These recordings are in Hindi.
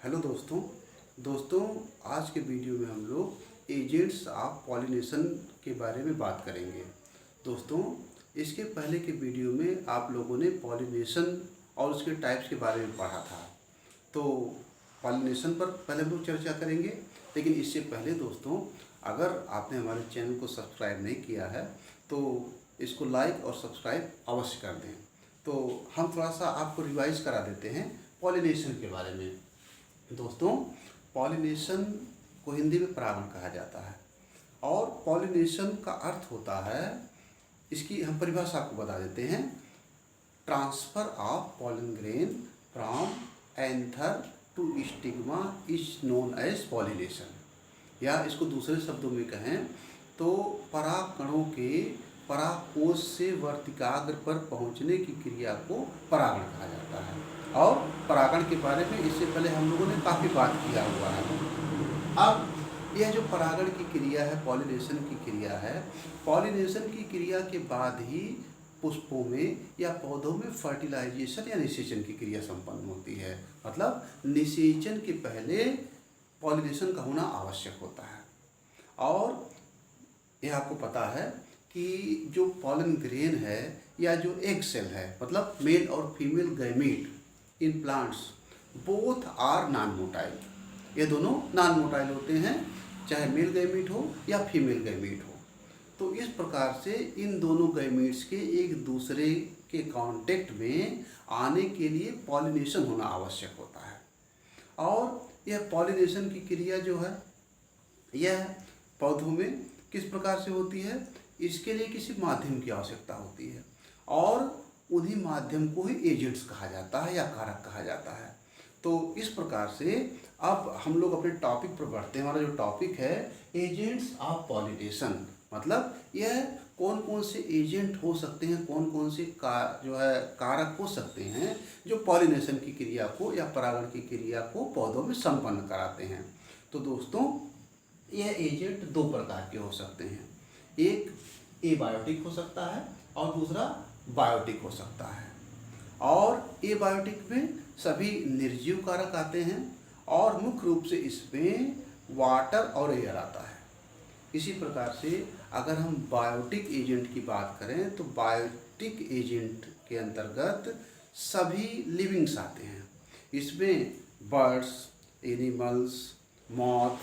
हेलो दोस्तों आज के वीडियो में हम लोग एजेंट्स ऑफ पॉलिनेशन के बारे में बात करेंगे। दोस्तों, इसके पहले के वीडियो में आप लोगों ने पॉलिनेशन और उसके टाइप्स के बारे में पढ़ा था, तो पॉलिनेशन पर पहले हम लोग चर्चा करेंगे। लेकिन इससे पहले दोस्तों, अगर आपने हमारे चैनल को सब्सक्राइब नहीं किया है तो इसको लाइक और सब्सक्राइब अवश्य कर दें। तो हम थोड़ा सा आपको रिवाइज करा देते हैं पॉलिनेशन के बारे में। दोस्तों, पॉलिनेशन को हिंदी में परागण कहा जाता है और पॉलिनेशन का अर्थ होता है, इसकी हम परिभाषा आपको बता देते हैं, transfer of pollen grain from anther to stigma is known as pollination. या इसको दूसरे शब्दों में कहें तो परागकणों के परागकोश से वर्तिकाग्र पर पहुंचने की क्रिया को परागण कहा जाता है। और परागण के बारे में इससे पहले हम लोगों ने काफ़ी बात किया हुआ है। अब यह जो परागण की क्रिया है, पॉलिनेशन की क्रिया है, पॉलिनेशन की क्रिया के बाद ही पुष्पों में या पौधों में फर्टिलाइजेशन या निषेचन की क्रिया संपन्न होती है। मतलब निषेचन के पहले पॉलिनेशन का होना आवश्यक होता है। और यह आपको पता है कि जो पॉलन ग्रेन है या जो एग सेल है, मतलब मेल और female gamete in plants both are non motile. ये दोनों नॉन मोटाइल होते हैं, चाहे मेल गैमीट हो या फीमेल गैमीट हो। तो इस प्रकार से इन दोनों गैमीट्स के एक दूसरे के कांटेक्ट में आने के लिए पॉलिनेशन होना आवश्यक होता है। और यह पॉलिनेशन की क्रिया जो है यह पौधों में किस प्रकार से होती है, इसके लिए किसी माध्यम की आवश्यकता होती है और उन्हीं माध्यम को ही एजेंट्स कहा जाता है या कारक कहा जाता है। तो इस प्रकार से अब हम लोग अपने टॉपिक पर बढ़ते हैं। हमारा जो टॉपिक है एजेंट्स ऑफ पॉलिनेशन, मतलब यह कौन कौन से एजेंट हो सकते हैं, कौन कौन से कारक हो सकते हैं जो पॉलिनेशन की क्रिया को या परागण की क्रिया को पौधों में संपन्न कराते हैं। तो दोस्तों, यह एजेंट दो प्रकार के हो सकते हैं। एक एबायोटिक हो सकता है और दूसरा बायोटिक हो सकता है। और एबायोटिक में सभी निर्जीव कारक आते हैं और मुख्य रूप से इसमें वाटर और एयर आता है। इसी प्रकार से अगर हम बायोटिक एजेंट की बात करें तो बायोटिक एजेंट के अंतर्गत सभी लिविंग्स आते हैं। इसमें बर्ड्स, एनिमल्स, मॉथ,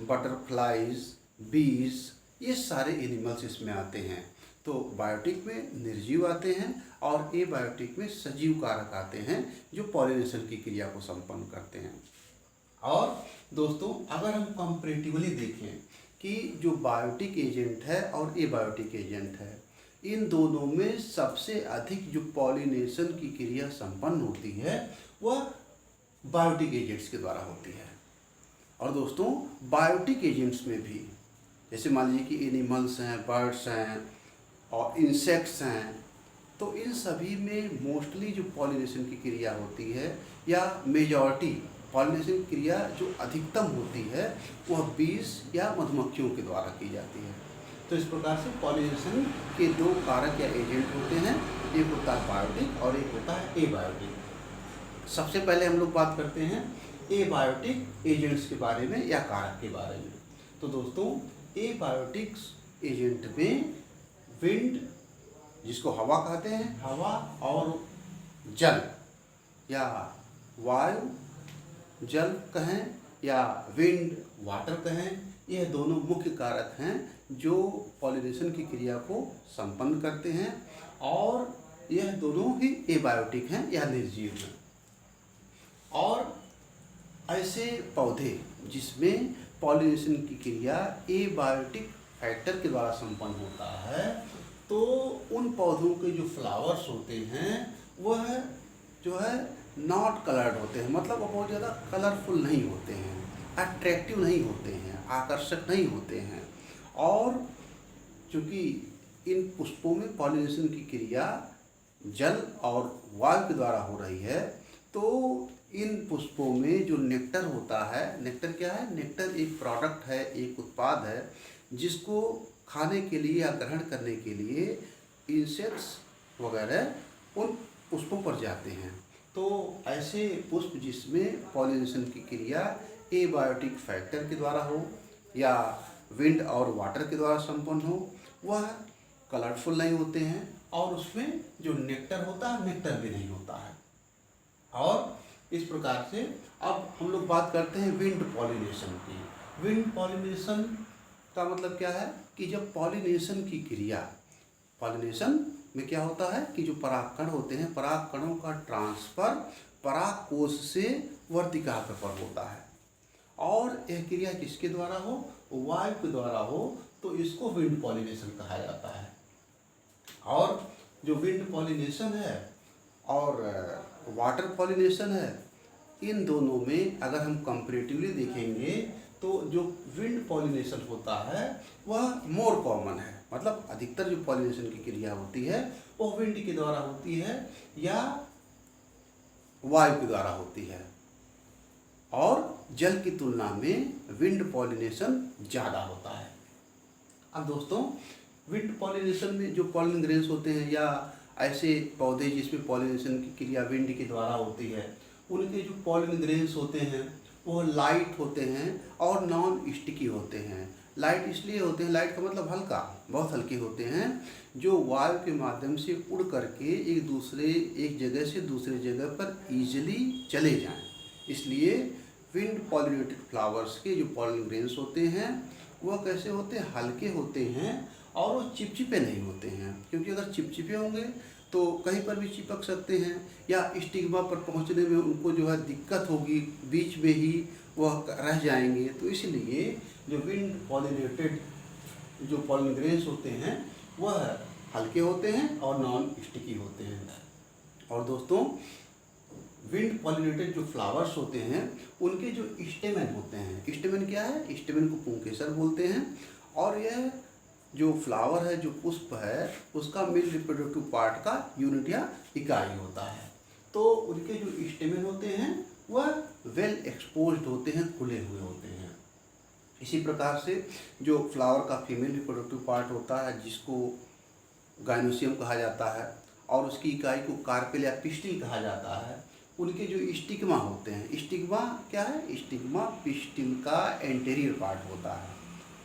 बटरफ्लाइज, बीज, ये सारे एनिमल्स इसमें आते हैं। तो बायोटिक में निर्जीव आते हैं और एबायोटिक में सजीव कारक आते हैं जो पॉलिनेशन की क्रिया को संपन्न करते हैं। और दोस्तों, अगर हम कंपैरेटिवली देखें कि जो बायोटिक एजेंट है और एबायोटिक एजेंट है, इन दोनों में सबसे अधिक जो पॉलिनेशन की क्रिया संपन्न होती है वह बायोटिक एजेंट्स के द्वारा होती है। और दोस्तों, बायोटिक एजेंट्स में भी जैसे मान लीजिए कि एनिमल्स हैं, बर्ड्स हैं और इंसेक्ट्स हैं, तो इन सभी में मोस्टली जो पॉलिनेशन की क्रिया होती है या मेजॉरिटी पॉलिनेशन की क्रिया जो अधिकतम होती है वह बीज या मधुमक्खियों के द्वारा की जाती है। तो इस प्रकार से पॉलिनेशन के दो कारक या एजेंट होते हैं, एक होता है बायोटिक और एक होता है एबायोटिक। सबसे पहले हम लोग बात करते हैं एबायोटिक एजेंट्स के बारे में या कारक के बारे में। तो दोस्तों, एबायोटिक्स एजेंट में विंड, जिसको हवा कहते हैं, हवा और जल या वायु जल कहें या विंड वाटर कहें, यह दोनों मुख्य कारक हैं जो पॉलिनेशन की क्रिया को संपन्न करते हैं और यह दोनों ही एबायोटिक हैं या निर्जीव हैं। और ऐसे पौधे जिसमें पॉलिनेशन की क्रिया एबायोटिक फैक्टर के द्वारा संपन्न होता है, तो उन पौधों के जो फ्लावर्स होते हैं वह जो है नॉट कलर्ड होते हैं, मतलब वो बहुत ज़्यादा कलरफुल नहीं होते हैं, अट्रैक्टिव नहीं होते हैं, आकर्षक नहीं होते हैं। और चूँकि इन पुष्पों में पॉलिनेशन की क्रिया जल और वायु के द्वारा हो रही है, तो इन पुष्पों में जो नेक्टर होता है, नेक्टर क्या है? नेक्टर एक प्रोडक्ट है, एक उत्पाद है जिसको खाने के लिए या ग्रहण करने के लिए इंसेक्ट्स वगैरह उन पुष्पों पर जाते हैं। तो ऐसे पुष्प जिसमें पॉलिनेशन की क्रिया एबायोटिक फैक्टर के द्वारा हो या विंड और वाटर के द्वारा संपन्न हो, वह कलरफुल नहीं होते हैं और उसमें जो नेक्टर होता है नेक्टर भी नहीं होता है। और इस प्रकार से अब हम लोग बात करते हैं विंड पॉलिनेशन की। विंड पॉलिनेशन का मतलब क्या है कि जब पॉलिनेशन की क्रिया, पॉलिनेशन में क्या होता है कि जो परागकण होते हैं, परागकणों का ट्रांसफर परागकोश से वर्तिकाग्र पर होता है और यह क्रिया किसके द्वारा हो, वायु के द्वारा हो, तो इसको विंड पॉलिनेशन कहा जाता है। और जो विंड पॉलिनेशन है और वाटर पॉलिनेशन है, इन दोनों में अगर हम कंपैरेटिवली देखेंगे तो जो विंड पॉलिनेशन होता है वह मोर कॉमन है, मतलब अधिकतर जो पॉलिनेशन की क्रिया होती है वो विंड के द्वारा होती है या वायु के द्वारा होती है और जल की तुलना में विंड पॉलिनेशन ज़्यादा होता है। अब दोस्तों, विंड पॉलिनेशन में जो पॉलिन ग्रेन्स होते हैं या ऐसे पौधे जिसमें पॉलिनेशन की क्रिया विंड के द्वारा होती है, उनके जो पॉलिन ग्रेन्स होते हैं वो लाइट होते हैं और नॉन स्टिकी होते हैं। लाइट इसलिए होते हैं, लाइट का मतलब हल्का, बहुत हल्के होते हैं, जो वायु के माध्यम से उड़ करके एक जगह से दूसरे जगह पर ईजिली चले जाएं। इसलिए विंड पॉलिनेटेड फ्लावर्स के जो पॉलिन ग्रेन्स होते हैं वह कैसे होते हैं, हल्के होते हैं और वो चिपचिपे नहीं होते हैं, क्योंकि अगर चिपचिपे होंगे तो कहीं पर भी चिपक सकते हैं या स्टिग्मा पर पहुंचने में उनको जो है दिक्कत होगी, बीच में ही वह रह जाएंगे। तो इसलिए जो विंड पॉलिनेटेड जो पॉलिन ग्रेन्स होते हैं वह हल्के होते हैं और नॉन स्टिकी होते हैं। और दोस्तों, विंड पॉलिनेटेड जो फ्लावर्स होते हैं उनके जो स्टेमन होते हैं, स्टेमन क्या है, स्टेमन को पुंकेसर बोलते हैं और यह जो फ्लावर है, जो पुष्प है, उसका मेल रिप्रोडक्टिव पार्ट का यूनिट या इकाई होता है। तो उनके जो स्टेमन होते हैं वह वेल एक्सपोज्ड होते हैं, खुले हुए होते हैं। इसी प्रकार से जो फ्लावर का फीमेल रिप्रोडक्टिव पार्ट होता है जिसको गाइनोसियम कहा जाता है और उसकी इकाई को कार्पेल या पिस्टिल कहा जाता है, उनके जो स्टिग्मा होते हैं, स्टिग्मा क्या है, स्टिग्मा पिस्टिल का एंटीरियर पार्ट होता है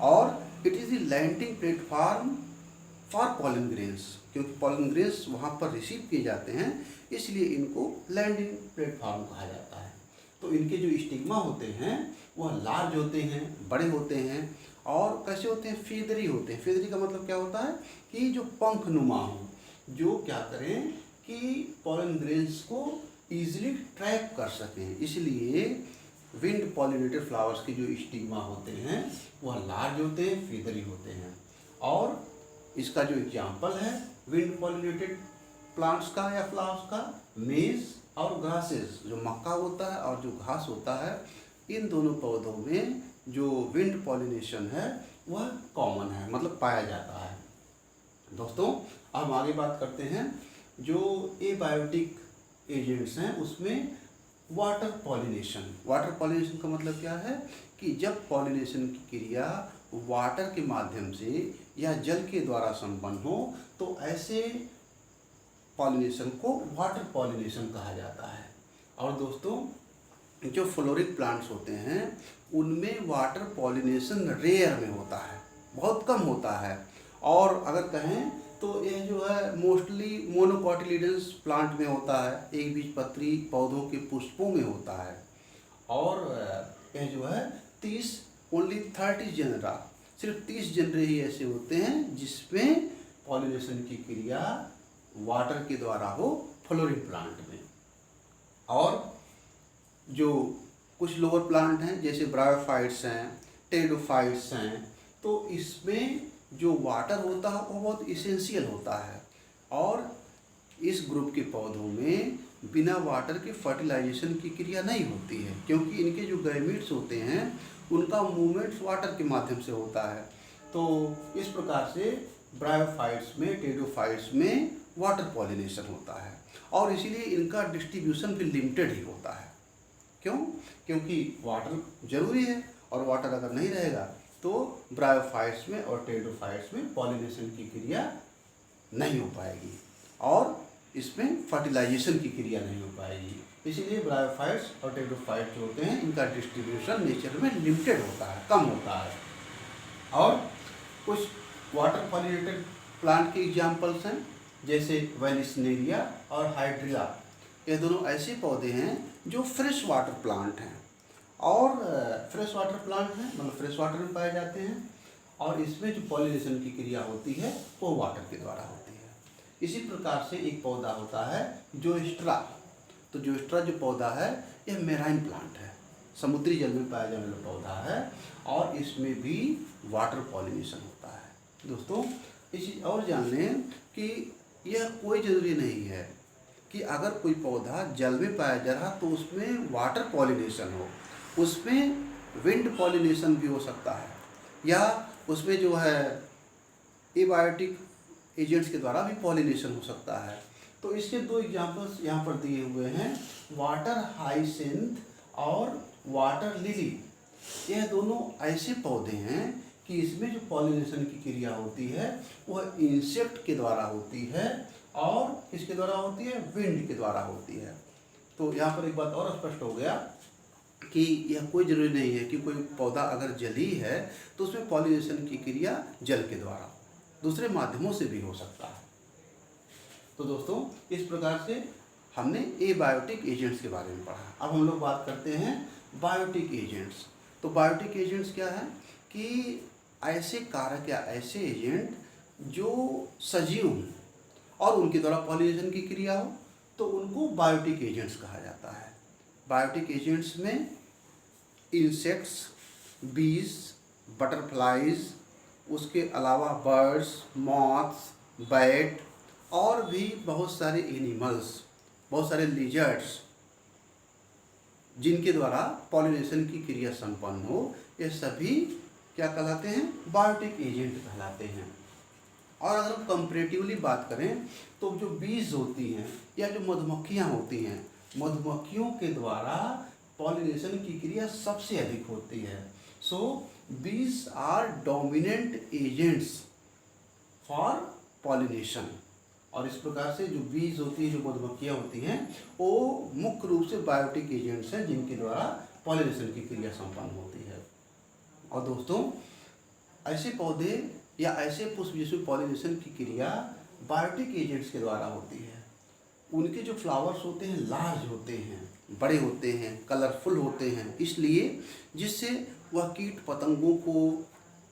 और it is the landing platform for pollen grains, क्योंकि पॉलिन ग्रेन्स वहाँ पर रिसीव किए जाते हैं इसलिए इनको लैंडिंग प्लेटफॉर्म कहा जाता है। तो इनके जो स्टिग्मा होते हैं वह लार्ज होते हैं, बड़े होते हैं और कैसे होते हैं, फेदरी होते हैं। फेदरी का मतलब क्या होता है कि जो पंख नुमा हो, जो क्या करें कि पॉलिन ग्रेन्स को ईजिली ट्रैप कर सकें। इसलिए विंड पॉलिनेटेड फ्लावर्स के जो स्टिग्मा होते हैं वह लार्ज होते हैं, फेदरी होते हैं। और इसका जो एग्जाम्पल है विंड पॉलिनेटेड प्लांट्स का या फ्लावर्स का, मेज और ग्रासेस, जो मक्का होता है और जो घास होता है, इन दोनों पौधों में जो विंड पॉलिनेशन है वह कॉमन है, मतलब पाया जाता है। दोस्तों, अब हम आगे बात करते हैं जो एबायोटिक एजेंट्स हैं उसमें वाटर पॉलिनेशन। वाटर पॉलिनेशन का मतलब क्या है कि जब पॉलिनेशन की क्रिया वाटर के माध्यम से या जल के द्वारा संपन्न हो तो ऐसे पॉलिनेशन को वाटर पॉलिनेशन कहा जाता है। और दोस्तों, जो फ्लोरिक प्लांट्स होते हैं उनमें वाटर पॉलिनेशन रेयर में होता है, बहुत कम होता है। और अगर कहें तो यह जो है मोस्टली मोनोकोटिलिडन्स प्लांट में होता है, एक बीजपत्री पौधों के पुष्पों में होता है। और यह जो है 30 जनरा, सिर्फ 30 जनरे ही ऐसे होते हैं जिसमें पॉलिनेशन की क्रिया वाटर के द्वारा हो फ्लोरिक प्लांट में। और जो कुछ लोअर प्लांट हैं जैसे ब्रायोफाइट्स हैं, टेरिडोफाइट्स हैं, तो इसमें जो वाटर होता है वो बहुत इसेंशियल होता है। और इस ग्रुप के पौधों में बिना वाटर के फर्टिलाइजेशन की क्रिया नहीं होती है, क्योंकि इनके जो गैमेट्स होते हैं उनका मूवमेंट वाटर के माध्यम से होता है। तो इस प्रकार से ब्रायोफाइट्स में, टेरिडोफाइट्स में वाटर पॉलिनेशन होता है और इसीलिए इनका डिस्ट्रीब्यूशन भी लिमिटेड ही होता है। क्यों? क्योंकि वाटर जरूरी है और वाटर अगर नहीं रहेगा तो ब्रायोफाइट्स में और टेरिडोफाइट्स में पॉलिनेशन की क्रिया नहीं हो पाएगी। और इसमें फर्टिलाइजेशन की क्रिया नहीं हो पाएगी। इसीलिए ब्रायोफाइट्स और टेरिडोफाइट्स जो होते हैं इनका डिस्ट्रीब्यूशन नेचर में लिमिटेड होता है, कम होता है। और कुछ वाटर पॉलिनेटेड प्लांट के एग्जाम्पल्स हैं, जैसे वेलिस्नेरिया और हाइड्रिला। ये दोनों ऐसे पौधे हैं जो फ्रेश वाटर प्लांट हैं, और फ्रेश वाटर प्लांट हैं मतलब फ्रेश वाटर में पाए जाते हैं, और इसमें जो पॉलिनेशन की क्रिया होती है वो वाटर के द्वारा होती है। इसी प्रकार से एक पौधा होता है जोस्ट्रा। तो जोस्ट्रा जो पौधा है यह मेराइन प्लांट है, समुद्री जल में पाया जाने वाला पौधा है, और इसमें भी वाटर पॉलिनेशन होता है। दोस्तों इसी और जान लें कि यह कोई ज़रूरी नहीं है कि अगर कोई पौधा जल में पाया जा रहा तो उसमें वाटर पॉलिनेशन हो, उसमें विंड पॉलिनेशन भी हो सकता है, या उसमें जो है एबायोटिक एजेंट्स के द्वारा भी पॉलिनेशन हो सकता है। तो इसके दो एग्जांपल्स यहाँ पर दिए हुए हैं, वाटर हाइसिंथ और वाटर लिली। यह दोनों ऐसे पौधे हैं कि इसमें जो पॉलिनेशन की क्रिया होती है वह इंसेक्ट के द्वारा होती है, और किसके द्वारा होती है, विंड के द्वारा होती है। तो यहाँ पर एक बात और स्पष्ट हो गया कि यह कोई ज़रूरी नहीं है कि कोई पौधा अगर जली है तो उसमें पॉलिनेशन की क्रिया जल के द्वारा, दूसरे माध्यमों से भी हो सकता है। तो दोस्तों इस प्रकार से हमने एबायोटिक एजेंट्स के बारे में पढ़ा। अब हम लोग बात करते हैं बायोटिक एजेंट्स। तो बायोटिक एजेंट्स क्या है कि ऐसे कारक या ऐसे एजेंट जो सजीव हों और उनके द्वारा पॉलिनेशन की क्रिया हो, तो उनको बायोटिक एजेंट्स कहा जाता है। बायोटिक एजेंट्स में इंसेक्ट्स, बीज, बटरफ्लाइज, उसके अलावा बर्ड्स, मॉथ्स, बैट, और भी बहुत सारे एनिमल्स, बहुत सारे लिजर्ड्स जिनके द्वारा पॉलिनेशन की क्रिया संपन्न हो, ये सभी क्या कहलाते हैं, बायोटिक एजेंट कहलाते हैं। और अगर हम कंपैरेटिवली बात करें तो जो बीज होती हैं या जो मधुमक्खियाँ होती हैं, मधुमक्खियों के द्वारा पॉलिनेशन की क्रिया सबसे अधिक होती है। So bees are dominant agents for pollination. और इस प्रकार से जो बीज होती है, जो मधुमक्खियाँ होती हैं, वो मुख्य रूप से बायोटिक एजेंट्स हैं जिनके द्वारा पॉलिनेशन की क्रिया संपन्न होती है। और दोस्तों ऐसे पौधे या ऐसे पुष्प जिसमें पॉलिनेशन की क्रिया बायोटिक एजेंट्स के द्वारा होती है, उनके जो फ्लावर्स होते हैं लार्ज होते हैं, बड़े होते हैं, कलरफुल होते हैं, इसलिए जिससे वह कीट पतंगों को,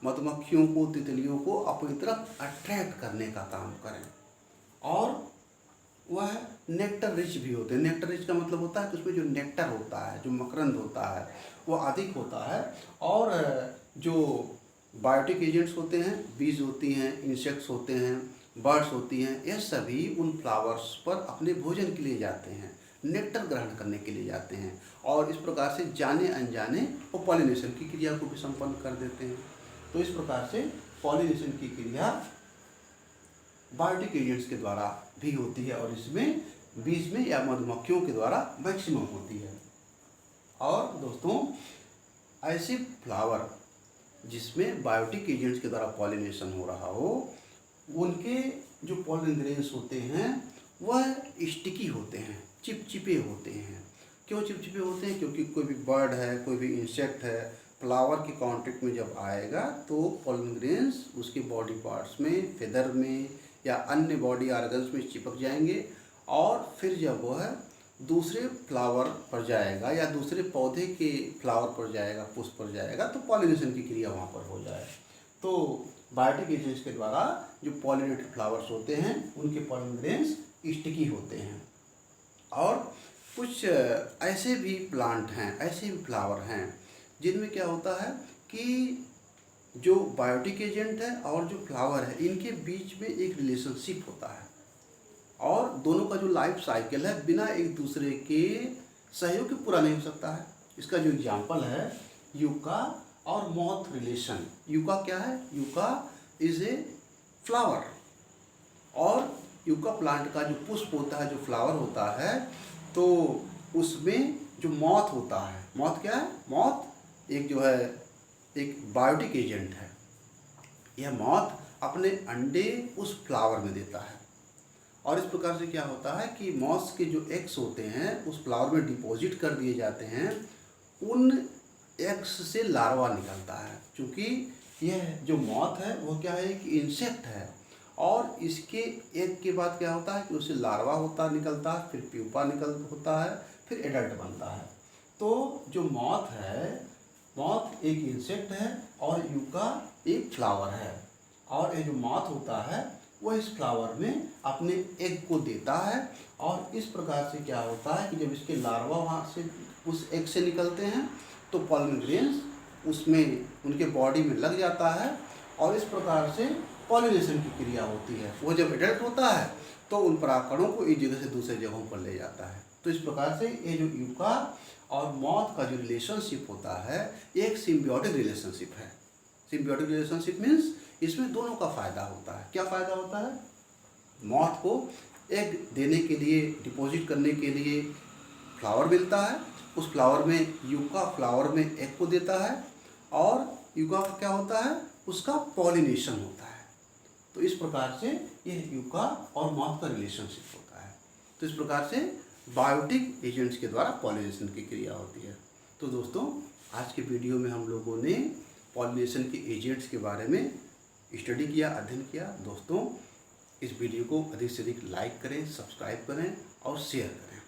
मधुमक्खियों को, तितलियों को अपनी तरफ अट्रैक्ट करने का काम करें। और वह नेक्टर रिच भी होते हैं। नेक्टर रिच का मतलब होता है कि उसमें जो नेक्टर होता है, जो मकरंद होता है, वो अधिक होता है। और जो बायोटिक एजेंट्स होते हैं, बीज होती हैं, इंसेक्ट्स होते हैं, बर्ड्स होती हैं, यह सभी उन फ्लावर्स पर अपने भोजन के लिए जाते हैं, नेक्टर ग्रहण करने के लिए जाते हैं, और इस प्रकार से जाने अनजाने वो पॉलिनेशन की क्रिया को भी संपन्न कर देते हैं। तो इस प्रकार से पॉलिनेशन की क्रिया बायोटिक एजेंट्स के द्वारा भी होती है, और इसमें बीज में या मधुमक्खियों के द्वारा मैक्सिमम होती है। और दोस्तों ऐसे फ्लावर जिसमें बायोटिक एजेंट्स के द्वारा पॉलिनेशन हो रहा हो, उनके जो पॉलन ग्रेन्स होते हैं वह स्टिकी होते हैं, चिपचिपे होते हैं। क्यों चिपचिपे होते हैं? क्योंकि कोई भी बर्ड है, कोई भी इंसेक्ट है, फ्लावर के कांटेक्ट में जब आएगा तो पॉलन ग्रेन्स उसके बॉडी पार्ट्स में, फेदर में या अन्य बॉडी ऑर्गन्स में चिपक जाएंगे, और फिर जब वह दूसरे फ्लावर पर जाएगा या दूसरे पौधे के फ्लावर पर जाएगा, पुष्प पर जाएगा, तो पॉलिनेशन की क्रिया वहाँ पर हो जाए। तो बायोटिक एजेंट्स के द्वारा जो पॉलिनेटेड फ्लावर्स होते हैं उनके पॉलन ग्रेन्स स्टिकी होते हैं। और कुछ ऐसे भी प्लांट हैं, ऐसे भी फ्लावर हैं जिनमें क्या होता है कि जो बायोटिक एजेंट है और जो फ्लावर है इनके बीच में एक रिलेशनशिप होता है, और दोनों का जो लाइफ साइकिल है बिना एक दूसरे के सहयोग के पूरा नहीं हो सकता है। इसका जो एग्जाम्पल है यूका और मॉथ रिलेशन। यूका क्या है? यूका इज ए फ्लावर, और यूका प्लांट का जो पुष्प होता है, जो फ्लावर होता है, तो उसमें जो मॉथ होता है, मॉथ क्या है? मॉथ एक जो है एक बायोटिक एजेंट है। यह मॉथ अपने अंडे उस फ्लावर में देता है, और इस प्रकार से क्या होता है कि मॉस के जो एग्स होते हैं उस फ्लावर में डिपॉजिट कर दिए जाते हैं। उन एग्स से लार्वा निकलता है, क्योंकि यह जो मॉथ है वो क्या है, एक इंसेक्ट है, और इसके एग के बाद क्या होता है कि उससे लार्वा निकलता है, फिर प्यूपा होता है, फिर एडल्ट बनता है। तो जो मॉथ है, मॉथ एक इंसेक्ट है और यूका एक फ्लावर है, और ये जो मॉथ होता है वो इस फ्लावर में अपने एग को देता है। और इस प्रकार से क्या होता है कि जब इसके लार्वा वहाँ से उस एग से निकलते हैं तो पॉलन ग्रेन्स उसमें उनके बॉडी में लग जाता है, और इस प्रकार से पॉलिनेशन की क्रिया होती है। वो जब एडल्ट होता है तो उन परागकणों को एक जगह से दूसरे जगहों पर ले जाता है। तो इस प्रकार से ये जो यूका और मॉथ का जो रिलेशनशिप होता है एक सिम्बियोटिक रिलेशनशिप है। सिम्बियोटिक रिलेशनशिप मीन्स इसमें दोनों का फायदा होता है। क्या फायदा होता है? मॉथ को एग देने के लिए, डिपॉजिट करने के लिए फ्लावर मिलता है, उस फ्लावर में यूका फ्लावर में एग को देता है, और यूका का क्या होता है, उसका पॉलिनेशन होता है। तो इस प्रकार से यह यूका और मॉथ का रिलेशनशिप होता है। तो इस प्रकार से बायोटिक एजेंट्स के द्वारा पॉलिनेशन की क्रिया होती है। तो दोस्तों, आज के वीडियो में हम लोगों ने पॉलिनेशन के एजेंट्स के बारे में स्टडी किया, अध्ययन किया। दोस्तों, इस वीडियो को अधिक से अधिक लाइक करें, सब्सक्राइब करें और शेयर करें।